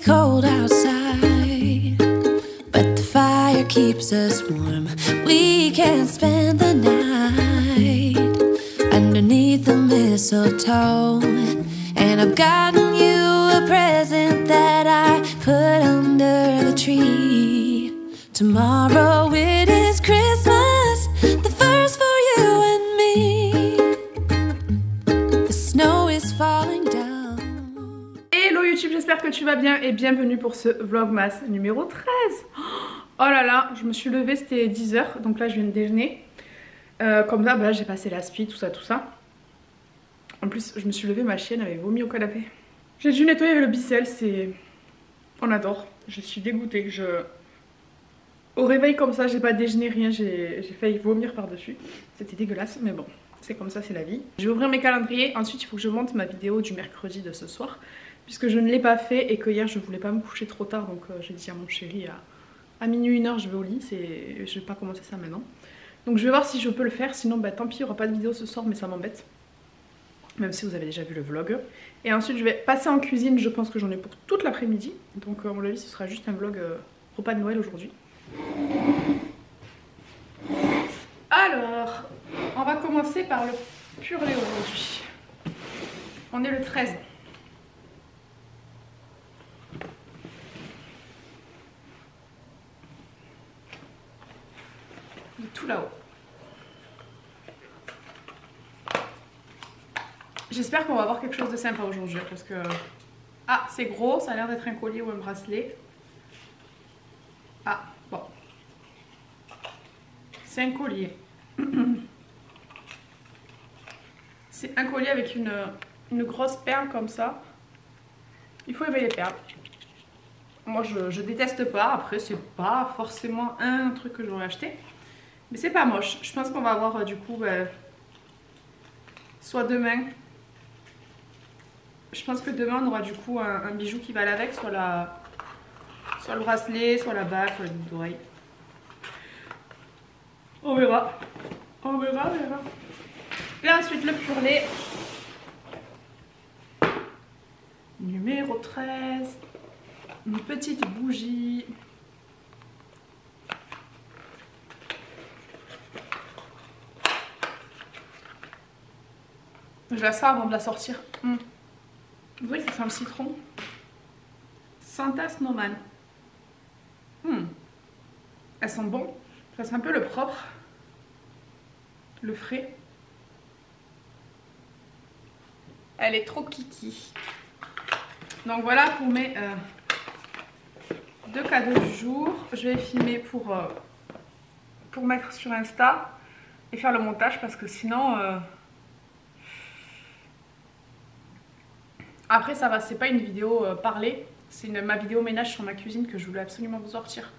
cold outside, but the fire keeps us warm. We can spend the night underneath the mistletoe, and I've gotten you a present that I put under the tree. Tomorrow it is Christmas, the first for you and me. The snow is falling down. Hello YouTube, j'espère que tu vas bien et bienvenue pour ce vlogmas numéro 13. Oh là là, je me suis levée, c'était 10 h, donc là je viens de déjeuner. Comme ça, bah, j'ai passé l'aspi, tout ça. En plus, je me suis levée, ma chienne avait vomi au canapé. J'ai dû nettoyer avec le bicelle, c'est... On adore. Je suis dégoûtée. Au réveil comme ça, j'ai pas déjeuné, rien, j'ai failli vomir par-dessus. C'était dégueulasse, mais bon, c'est comme ça, c'est la vie. Je vais ouvrir mes calendriers, ensuite il faut que je monte ma vidéo du mercredi de ce soir. Puisque je ne l'ai pas fait et que hier je voulais pas me coucher trop tard, donc j'ai dit à mon chéri à minuit 1 h je vais au lit, je vais pas commencer ça maintenant. Donc je vais voir si je peux le faire, sinon bah tant pis, il n'y aura pas de vidéo ce soir, mais ça m'embête. Même si vous avez déjà vu le vlog. Et ensuite je vais passer en cuisine, je pense que j'en ai pour toute l'après-midi. Donc à mon avis ce sera juste un vlog repas de Noël aujourd'hui. Alors, on va commencer par le purée aujourd'hui. On est le 13. De tout là-haut. J'espère qu'on va avoir quelque chose de sympa aujourd'hui parce que... Ah, c'est gros, ça a l'air d'être un collier ou un bracelet. Ah, bon. C'est un collier. C'est un collier avec une grosse perle comme ça. Il faut aimer les perles. Moi, je déteste pas. Après, c'est pas forcément un truc que j'aurais acheté. Mais c'est pas moche. Je pense qu'on va avoir du coup... soit demain... Je pense que demain on aura du coup un bijou qui va aller avec, soit le bracelet, soit la bague, soit la boucle d'oreille. On verra. On verra. Et ensuite le purée. Numéro 13. Une petite bougie. Je la sors avant de la sortir. Vous voyez, ça sent le citron. Santa Snowman. Elles sont bonnes. Ça sent un peu le propre. Le frais. Elle est trop kiki. Donc voilà pour mes deux cadeaux du jour. Je vais filmer pour mettre sur Insta et faire le montage parce que sinon... Après ça va, c'est pas une vidéo parlée, c'est ma vidéo ménage sur ma cuisine que je voulais absolument vous sortir.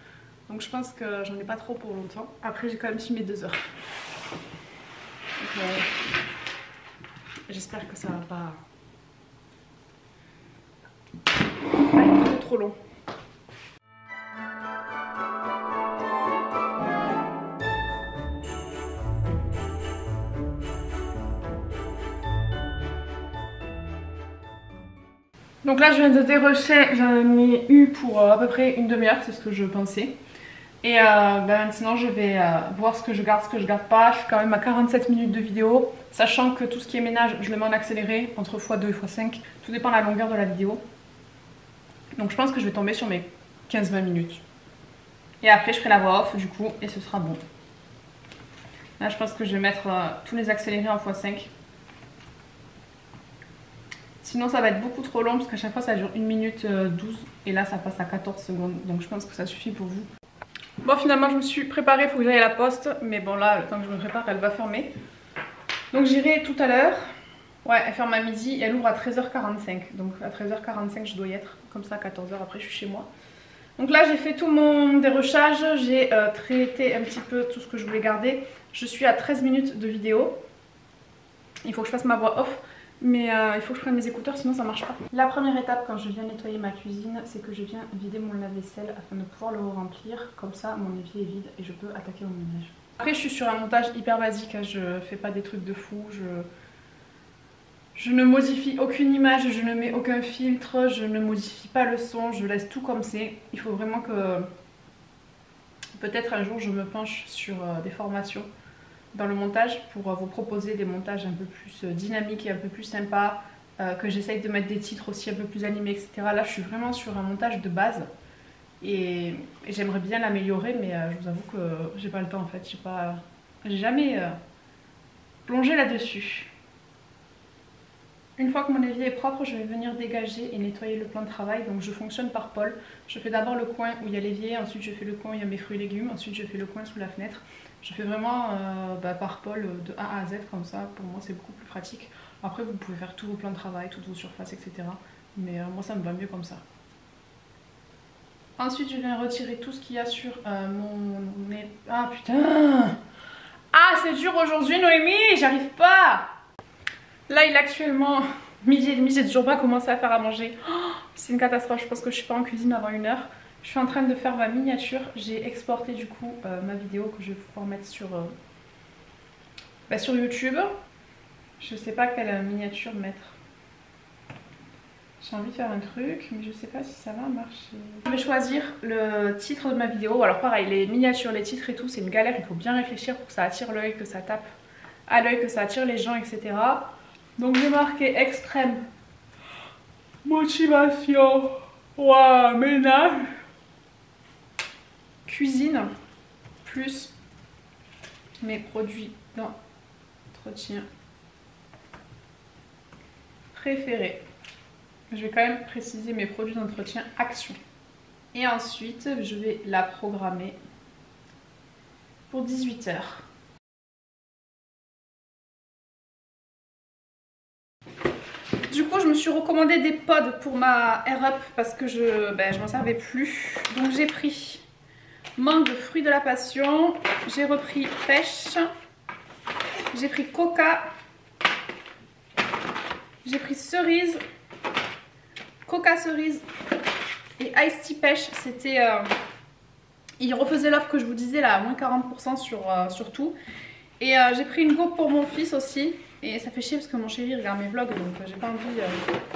Donc je pense que j'en ai pas trop pour longtemps. Après j'ai quand même filmé 2 heures. J'espère que ça va pas être trop long. Donc là je viens de dérocher, j'en ai eu pour à peu près une demi-heure, c'est ce que je pensais. Et maintenant je vais voir ce que je garde pas. Je suis quand même à 47 minutes de vidéo, sachant que tout ce qui est ménage je le mets en accéléré, entre x2 et x5. Tout dépend de la longueur de la vidéo. Donc je pense que je vais tomber sur mes 15-20 minutes. Et après je ferai la voix off du coup et ce sera bon. Là je pense que je vais mettre tous les accélérés en x5. Sinon ça va être beaucoup trop long parce qu'à chaque fois ça dure 1 minute 12 et là ça passe à 14 secondes. Donc je pense que ça suffit pour vous. Bon finalement je me suis préparée, il faut que j'aille à la poste. Mais bon là le temps que je me prépare elle va fermer. Donc j'irai tout à l'heure. Ouais elle ferme à midi et elle ouvre à 13 h 45. Donc à 13 h 45 je dois y être. Comme ça à 14 h après je suis chez moi. Donc là j'ai fait tout mon dérochage. J'ai traité un petit peu tout ce que je voulais garder. Je suis à 13 minutes de vidéo. Il faut que je fasse ma voix off. Mais il faut que je prenne mes écouteurs sinon ça marche pas. La première étape quand je viens nettoyer ma cuisine, c'est que je viens vider mon lave-vaisselle afin de pouvoir le remplir. Comme ça mon évier est vide et je peux attaquer mon ménage. Après je suis sur un montage hyper basique, hein. Je fais pas des trucs de fou, je Je ne modifie aucune image, je ne mets aucun filtre, je ne modifie pas le son, je laisse tout comme c'est. Il faut vraiment que peut-être un jour je me penche sur des formations dans le montage pour vous proposer des montages un peu plus dynamiques et un peu plus sympas, que j'essaye de mettre des titres aussi un peu plus animés, etc. Là je suis vraiment sur un montage de base et j'aimerais bien l'améliorer, mais je vous avoue que j'ai pas le temps en fait, j'ai jamais plongé là-dessus. Une fois que mon évier est propre, je vais venir dégager et nettoyer le plan de travail. Donc je fonctionne par pôle. Je fais d'abord le coin où il y a l'évier, ensuite je fais le coin où il y a mes fruits et légumes, ensuite je fais le coin sous la fenêtre. Je fais vraiment par pôle de A à Z comme ça. Pour moi c'est beaucoup plus pratique. Après vous pouvez faire tous vos plans de travail, toutes vos surfaces, etc. Mais moi ça me va mieux comme ça. Ensuite je viens retirer tout ce qu'il y a sur mon... Ah putain! Ah c'est dur aujourd'hui Noémie, j'arrive pas! Là il est actuellement 12h30, j'ai toujours pas commencé à faire à manger. Oh, c'est une catastrophe, je pense que je suis pas en cuisine avant 1h. Je suis en train de faire ma miniature. J'ai exporté du coup ma vidéo que je vais pouvoir mettre sur YouTube. Je sais pas quelle miniature mettre. J'ai envie de faire un truc, mais je sais pas si ça va marcher. Je vais choisir le titre de ma vidéo. Alors pareil, les miniatures, les titres et tout, c'est une galère. Il faut bien réfléchir pour que ça attire l'œil, que ça tape à l'œil, que ça attire les gens, etc. Donc j'ai marqué extrême motivation, wow, ménage, cuisine, plus mes produits d'entretien préférés. Je vais quand même préciser mes produits d'entretien action. Et ensuite, je vais la programmer pour 18h. Du coup je me suis recommandé des pods pour ma Air Up parce que je m'en servais plus. Donc j'ai pris mangue, fruit de la passion, j'ai repris pêche, j'ai pris coca, j'ai pris cerise, coca cerise et Ice Tea pêche. C'était... il refaisait l'offre que je vous disais là, à moins 40% sur tout. Et j'ai pris une gourde pour mon fils aussi. Et ça fait chier parce que mon chéri regarde mes vlogs, donc j'ai pas envie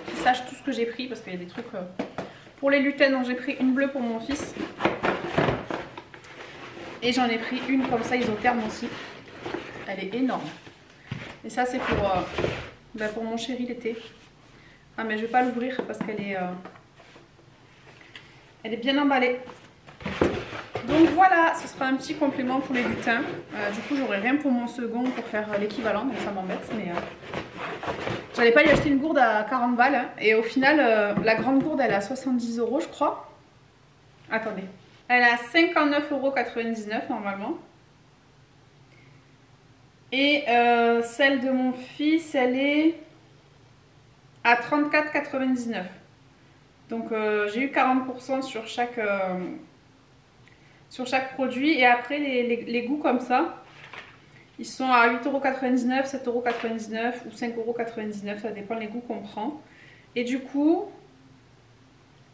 qu'il sache tout ce que j'ai pris parce qu'il y a des trucs pour les lutins. Donc j'ai pris une bleue pour mon fils. Et j'en ai pris une comme ça isotherme aussi. Elle est énorme. Et ça c'est pour mon chéri l'été. Ah mais je vais pas l'ouvrir parce qu'elle est, elle est bien emballée. Donc voilà, ce sera un petit complément pour les lutins. Du coup, j'aurai rien pour mon second pour faire l'équivalent, donc ça m'embête. Mais j'allais pas lui acheter une gourde à 40 balles. Hein, et au final, la grande gourde, elle est à 70 € je crois. Attendez. Elle est à 59,99 € normalement. Et celle de mon fils, elle est à 34,99 €. Donc j'ai eu 40% sur chaque produit. Et après les goûts comme ça, ils sont à 8,99 €, 7,99 € ou 5,99 €, ça dépend les goûts qu'on prend. Et du coup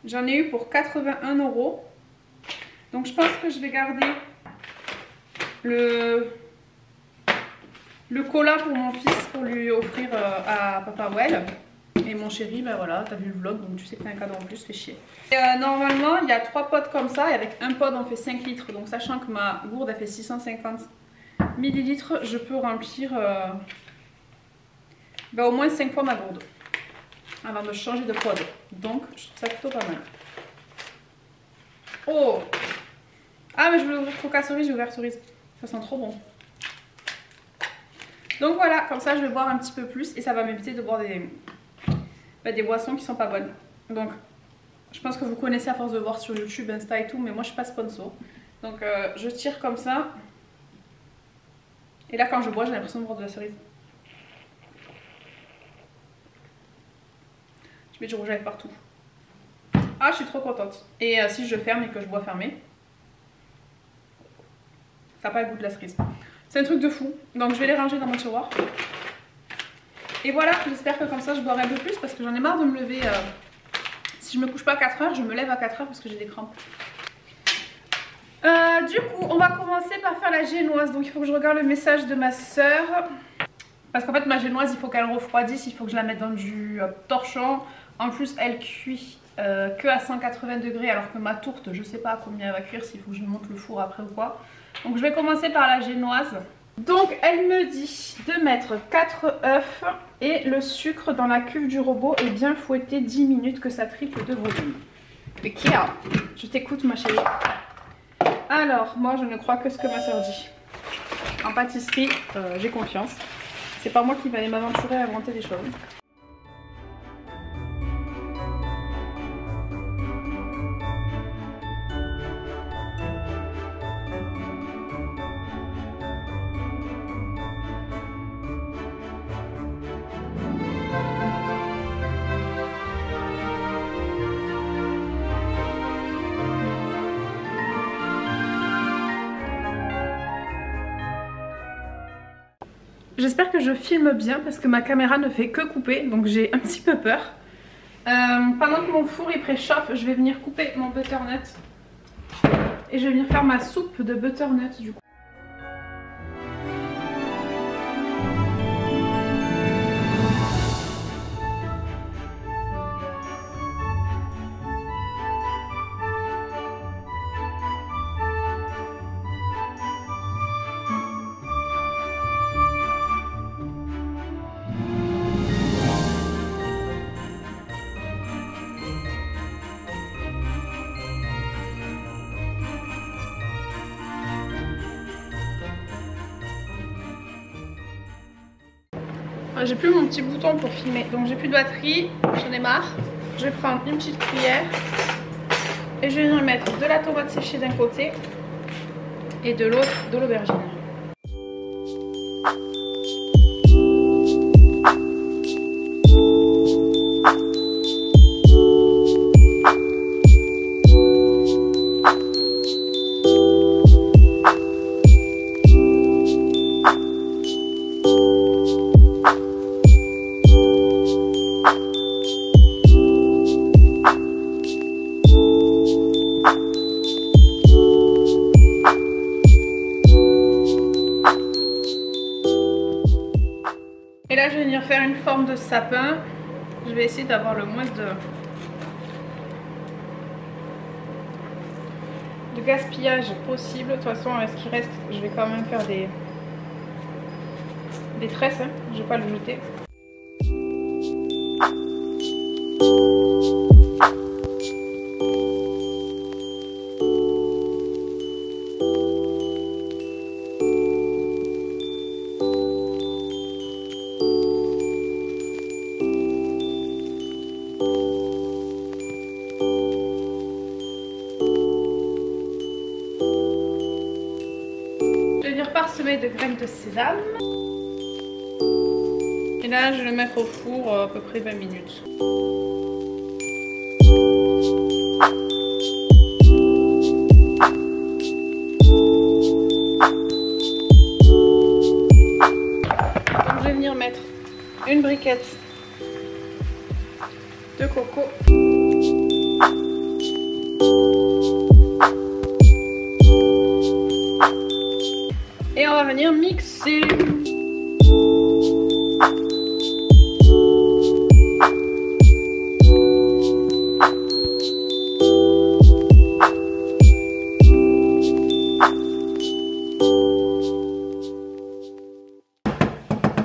j'en ai eu pour 81 €. Donc je pense que je vais garder le cola pour mon fils pour lui offrir à Papa Well. Et mon chéri, ben voilà, t'as vu le vlog, donc tu sais que t'as un cadeau en plus, fais chier. Et normalement, il y a 3 pods comme ça, et avec un pod, on fait 5 litres. Donc sachant que ma gourde, elle fait 650 ml, je peux remplir au moins 5 fois ma gourde avant de changer de pod. Donc, je trouve ça plutôt pas mal. Oh! Ah, mais je voulais ouvrir coca cerise, j'ai ouvert cerise. Ça sent trop bon. Donc voilà, comme ça, je vais boire un petit peu plus, et ça va m'éviter de boire des boissons qui sont pas bonnes. Donc je pense que vous connaissez à force de voir sur YouTube, Insta et tout, mais moi je suis pas sponsor. Donc je tire comme ça. Et là quand je bois, j'ai l'impression de boire de la cerise. Je mets du rouge à lèvres partout. Ah, je suis trop contente. Et si je ferme et que je bois fermé, ça n'a pas le goût de la cerise. C'est un truc de fou. Donc je vais les ranger dans mon tiroir. Et voilà, j'espère que comme ça je boirai un peu plus parce que j'en ai marre de me lever. Si je me couche pas à 4 h, je me lève à 4 h parce que j'ai des crampes. Du coup, on va commencer par faire la génoise. Donc il faut que je regarde le message de ma soeur. Parce qu'en fait ma génoise il faut qu'elle refroidisse, il faut que je la mette dans du torchon. En plus elle cuit que à 180 degrés alors que ma tourte je sais pas à combien elle va cuire, s'il faut que je monte le four après ou quoi. Donc je vais commencer par la génoise. Donc elle me dit de mettre 4 œufs et le sucre dans la cuve du robot et bien fouetter 10 minutes, que ça triple de volume. Ok, je t'écoute ma chérie. Alors moi je ne crois que ce que ma soeur dit. En pâtisserie j'ai confiance. C'est pas moi qui vais aller m'aventurer à inventer des choses. J'espère que je filme bien parce que ma caméra ne fait que couper, donc j'ai un petit peu peur. Pendant que mon four il préchauffe, je vais venir couper mon butternut. Et je vais venir faire ma soupe de butternut du coup. J'ai plus mon petit bouton pour filmer, donc j'ai plus de batterie, j'en ai marre. Je vais prendre une petite cuillère et je vais venir mettre de la tomate séchée d'un côté et de l'autre de l'aubergine. Et là je vais venir faire une forme de sapin. Je vais essayer d'avoir le moins de gaspillage possible. De toute façon ce qui reste je vais quand même faire des tresses, hein. Je vais pas le jeter. Parsemé de graines de sésame. Et là je vais le mettre au four à peu près 20 minutes. Donc je vais venir mettre une briquette de coco. Et on va venir mixer.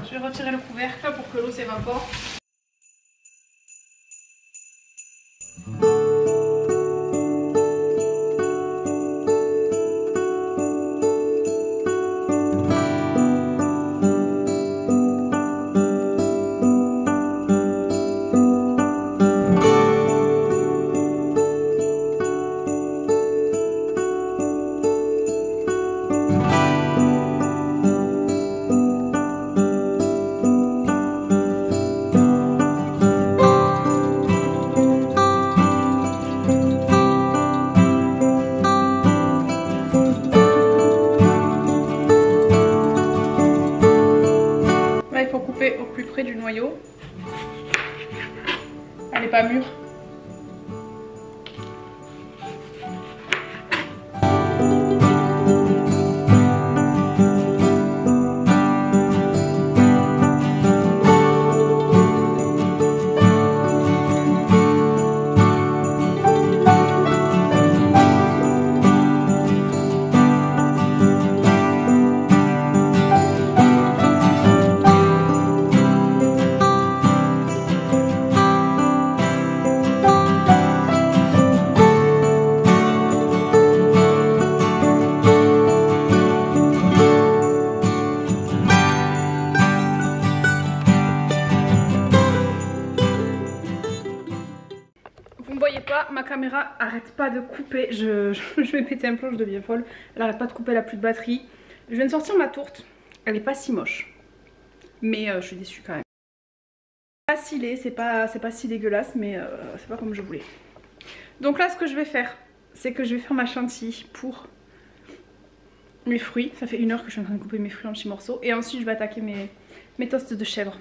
Je vais retirer le couvercle pour que l'eau s'évapore. Au plus près du noyau. Elle n'est pas mûre. ma caméra arrête pas de couper. Je vais péter un plomb, je deviens folle. Elle arrête pas de couper, elle a plus de batterie. Je viens de sortir ma tourte. Elle est pas si moche. Mais je suis déçue quand même. Pas si laid, c'est pas si dégueulasse, mais c'est pas comme je voulais. Donc là, ce que je vais faire, c'est que je vais faire ma chantilly pour mes fruits. Ça fait 1 heure que je suis en train de couper mes fruits en petits morceaux. Et ensuite, je vais attaquer mes toasts de chèvre.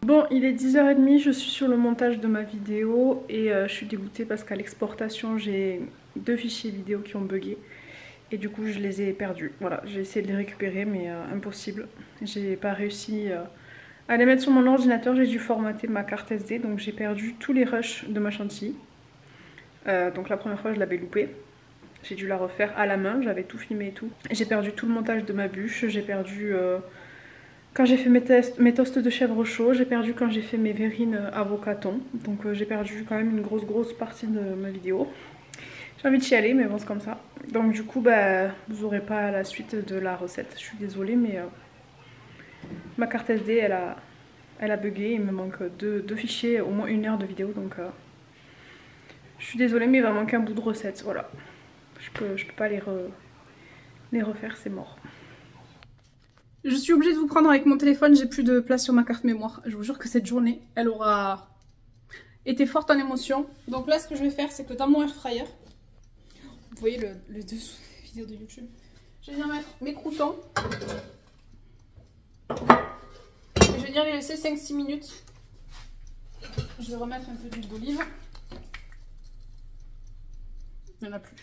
Bon, il est 10h30, je suis sur le montage de ma vidéo et je suis dégoûtée parce qu'à l'exportation j'ai 2 fichiers vidéo qui ont bugué et du coup je les ai perdus. Voilà, j'ai essayé de les récupérer mais impossible. J'ai pas réussi à les mettre sur mon ordinateur, j'ai dû formater ma carte SD donc j'ai perdu tous les rushs de ma chantilly. Donc la première fois je l'avais loupé. J'ai dû la refaire à la main, j'avais tout filmé et tout. J'ai perdu tout le montage de ma bûche, j'ai perdu... quand j'ai fait mes toasts de chèvre chaud, j'ai perdu quand j'ai fait mes verrines avocatons. Donc j'ai perdu quand même une grosse partie de ma vidéo. J'ai envie de chialer mais bon c'est comme ça. Donc du coup bah, vous n'aurez pas la suite de la recette. Je suis désolée mais ma carte SD elle a bugué. Il me manque 2 fichiers, au moins 1 heure de vidéo. Donc je suis désolée mais il va manquer un bout de recette. Voilà. Je peux pas les refaire, c'est mort. Je suis obligée de vous prendre avec mon téléphone, j'ai plus de place sur ma carte mémoire. Je vous jure que cette journée, elle aura été forte en émotion. Donc là, ce que je vais faire, c'est que dans mon air fryer, vous voyez le dessous des vidéos de YouTube, je vais venir mettre mes croûtons. Et je vais venir les laisser 5-6 minutes. Je vais remettre un peu d'huile d'olive. Il n'y en a plus.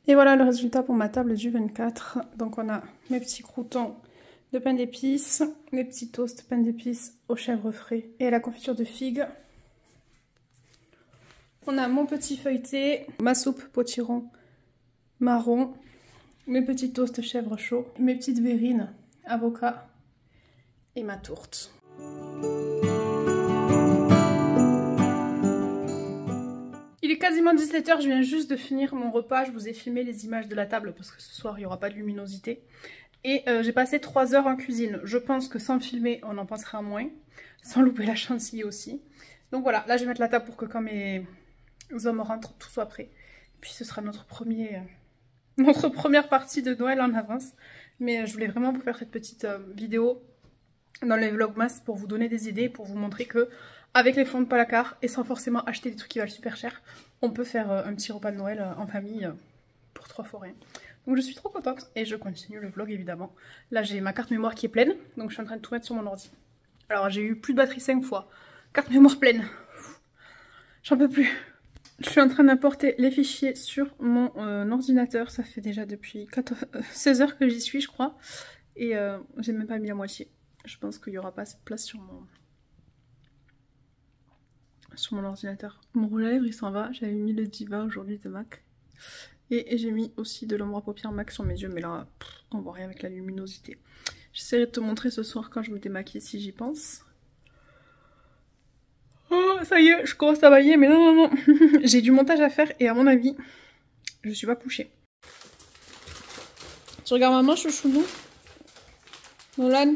Et voilà le résultat pour ma table du 24. Donc on a mes petits croûtons de pain d'épices, mes petits toasts pain d'épices au chèvre frais et à la confiture de figues. On a mon petit feuilleté, ma soupe potiron marron, mes petits toasts chèvre chaud, mes petites verrines avocat et ma tourte. Il est quasiment 17 h, je viens juste de finir mon repas, je vous ai filmé les images de la table parce que ce soir il n'y aura pas de luminosité. Et j'ai passé 3 heures en cuisine, je pense que sans filmer on en passera moins, sans louper la chantilly aussi. Donc voilà, là je vais mettre la table pour que quand mes hommes rentrent, tout soit prêt. Et puis ce sera notre première partie de Noël en avance. Mais je voulais vraiment vous faire cette petite vidéo dans les vlogmas pour vous donner des idées, pour vous montrer que avec les fonds de placard et sans forcément acheter des trucs qui valent super cher, on peut faire un petit repas de Noël en famille pour 3 fois rien. Donc je suis trop contente et je continue le vlog évidemment. Là j'ai ma carte mémoire qui est pleine, donc je suis en train de tout mettre sur mon ordi. Alors j'ai eu plus de batterie 5 fois, carte mémoire pleine, j'en peux plus. Je suis en train d'importer les fichiers sur mon ordinateur, ça fait déjà depuis 16 heures que j'y suis je crois. Et j'ai même pas mis la moitié. Je pense qu'il n'y aura pas assez de place sur mon ordinateur. Mon rouge à lèvres il s'en va, j'avais mis le Diva aujourd'hui de MAC. Et j'ai mis aussi de l'ombre à paupières MAC sur mes yeux, mais là on voit rien avec la luminosité. J'essaierai de te montrer ce soir quand je me démaquille si j'y pense. Oh ça y est, je commence à bailler, mais non. J'ai du montage à faire et à mon avis, je suis pas couchée. Tu regardes maman, chouchounou? Nolan?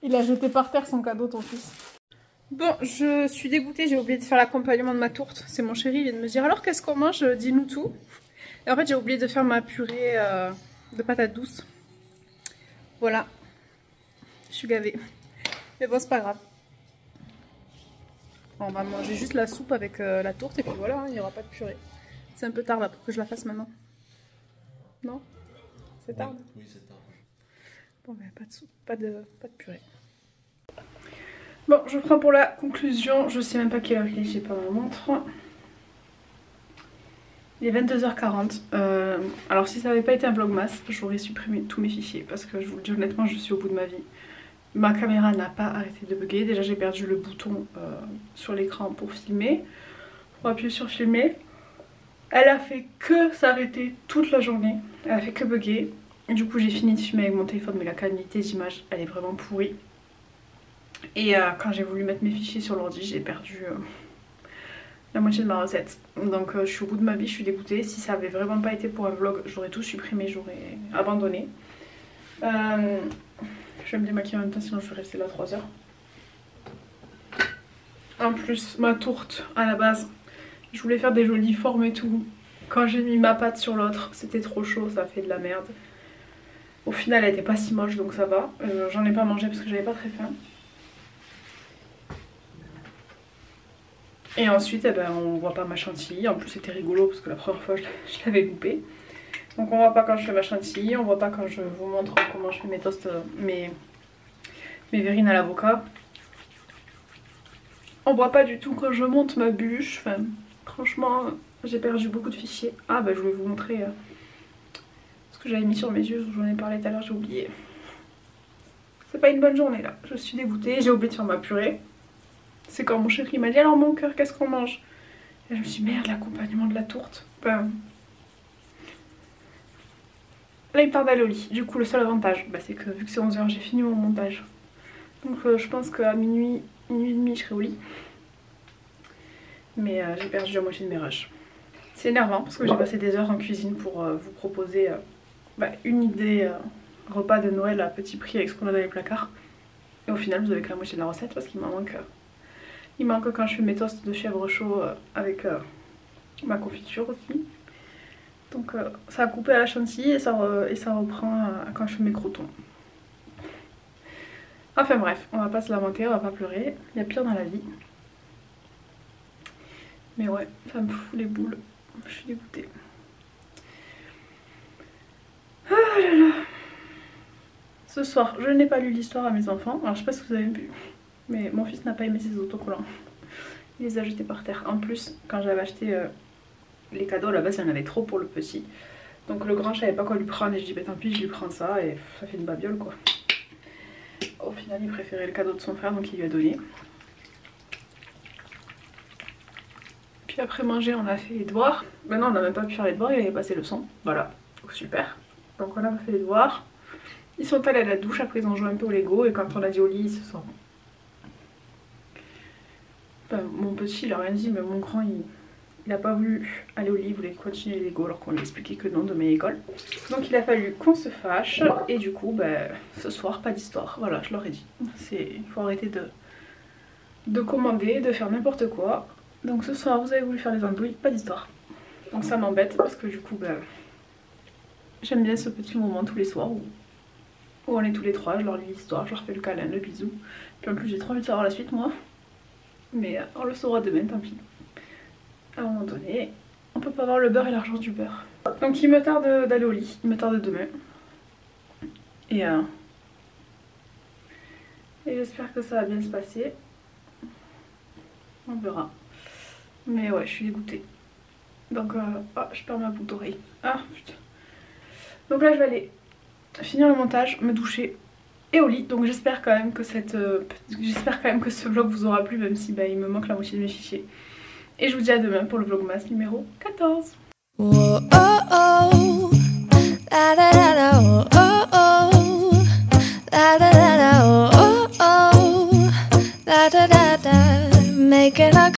Il a jeté par terre son cadeau, ton fils. Bon, je suis dégoûtée, j'ai oublié de faire l'accompagnement de ma tourte. C'est mon chéri, il vient de me dire alors qu'est-ce qu'on mange, dis-nous tout. Et en fait j'ai oublié de faire ma purée de patates douces. Voilà. Je suis gavée. Mais bon, c'est pas grave. On va manger juste la soupe avec la tourte et puis voilà, hein, il n'y aura pas de purée. C'est un peu tard là pour que je la fasse maintenant. Non? C'est tard? Oui, c'est tard. Bon, ben pas de soupe, pas de purée. Bon, je prends pour la conclusion. Je sais même pas quelle heure il est, j'ai pas ma montre. Il est 22h40. Alors si ça n'avait pas été un vlogmas, j'aurais supprimé tous mes fichiers parce que je vous le dis honnêtement, je suis au bout de ma vie. Ma caméra n'a pas arrêté de bugger. Déjà j'ai perdu le bouton sur l'écran pour filmer, pour appuyer sur filmer. Elle a fait que s'arrêter toute la journée. Elle a fait que bugger. Du coup j'ai fini de filmer avec mon téléphone, mais la qualité d'image elle est vraiment pourrie. Et quand j'ai voulu mettre mes fichiers sur l'ordi, j'ai perdu la moitié de ma recette. Donc je suis au bout de ma vie, je suis dégoûtée. Si ça avait vraiment pas été pour un vlog, j'aurais tout supprimé, j'aurais abandonné. Je vais me démaquiller en même temps, sinon je vais rester là 3 heures. En plus, ma tourte à la base, je voulais faire des jolies formes et tout. Quand j'ai mis ma pâte sur l'autre, c'était trop chaud, ça fait de la merde. Au final, elle était pas si moche, donc ça va. J'en ai pas mangé parce que j'avais pas très faim. Et ensuite, eh ben, on voit pas ma chantilly. En plus, c'était rigolo parce que la première fois, je l'avais loupé. Donc on voit pas quand je fais ma chantilly, on voit pas quand je vous montre comment je fais mes toasts, mes verrines à l'avocat. On voit pas du tout quand je monte ma bûche. Enfin, franchement, j'ai perdu beaucoup de fichiers. Ah bah je vais vous montrer ce que j'avais mis sur mes yeux, j'en ai parlé tout à l'heure, j'ai oublié. C'est pas une bonne journée là, je suis dégoûtée, j'ai oublié de faire ma purée. C'est quand mon chéri m'a dit alors mon cœur qu'est-ce qu'on mange? Et je me suis dit merde, l'accompagnement de la tourte. Ben... Là il me parle d'aller au lit. Du coup le seul avantage c'est que vu que c'est 11h j'ai fini mon montage. Donc je pense qu'à minuit et demi je serai au lit. Mais j'ai perdu la moitié de mes rushs. C'est énervant parce que j'ai passé des heures en cuisine pour vous proposer une idée repas de Noël à petit prix avec ce qu'on a dans les placards. Et au final vous avez que la moitié de la recette parce qu'il m'en manque. Il manque quand je fais mes toasts de chèvre chaud avec ma confiture aussi. Donc ça a coupé à la chantilly et ça reprend quand je fais mes croûtons. Enfin bref, on va pas se lamenter, on va pas pleurer. Il y a pire dans la vie. Mais ouais, ça me fout les boules. Je suis dégoûtée. Ah là là. Ce soir, je n'ai pas lu l'histoire à mes enfants. Alors je sais pas si vous avez vu, mais mon fils n'a pas aimé ses autocollants. Il les a jetés par terre. En plus, quand j'avais acheté les cadeaux, à la base il y en avait trop pour le petit. Donc le grand, je savais pas quoi lui prendre et je dis bah tant pis, je lui prends ça et ça fait une babiole quoi. Au final, il préférait le cadeau de son frère donc il lui a donné. Puis après manger, on a fait les devoirs. Maintenant, on n'a même pas pu faire les devoirs, il avait passé le son. Voilà, donc super. Donc on a fait les devoirs. Ils sont allés à la douche, après ils ont joué un peu au Lego et quand on a dit au lit, ils se sont... mon petit, il a rien dit, mais mon grand, il a pas voulu aller au lit, il voulait continuer les Lego alors qu'on lui expliquait que non, demain à l'école. Donc il a fallu qu'on se fâche et du coup, ce soir, pas d'histoire. Voilà, je leur ai dit. Il faut arrêter de commander, de faire n'importe quoi. Donc ce soir, vous avez voulu faire les andouilles, pas d'histoire. Donc ça m'embête parce que du coup, j'aime bien ce petit moment tous les soirs où on est tous les trois, je leur lis l'histoire, je leur fais le câlin, le bisou. Puis en plus, j'ai trop envie de savoir la suite, moi. Mais on le saura demain, tant pis. À un moment donné, on peut pas avoir le beurre et l'argent du beurre. Donc il me tarde d'aller au lit, il me tarde demain. Et j'espère que ça va bien se passer. On verra. Mais ouais, je suis dégoûtée. Donc, je perds ma boucle d'oreille. Ah, putain. Donc là, je vais aller finir le montage, me doucher et au lit. Donc j'espère quand même que ce vlog vous aura plu, même si il me manque la moitié de mes fichiers. Et je vous dis à demain pour le vlogmas numéro 14. Whoa, oh, oh. La, la, la, la, oh, oh, oh. La, la, la, la, oh, oh, oh. La, da, da, da. Making a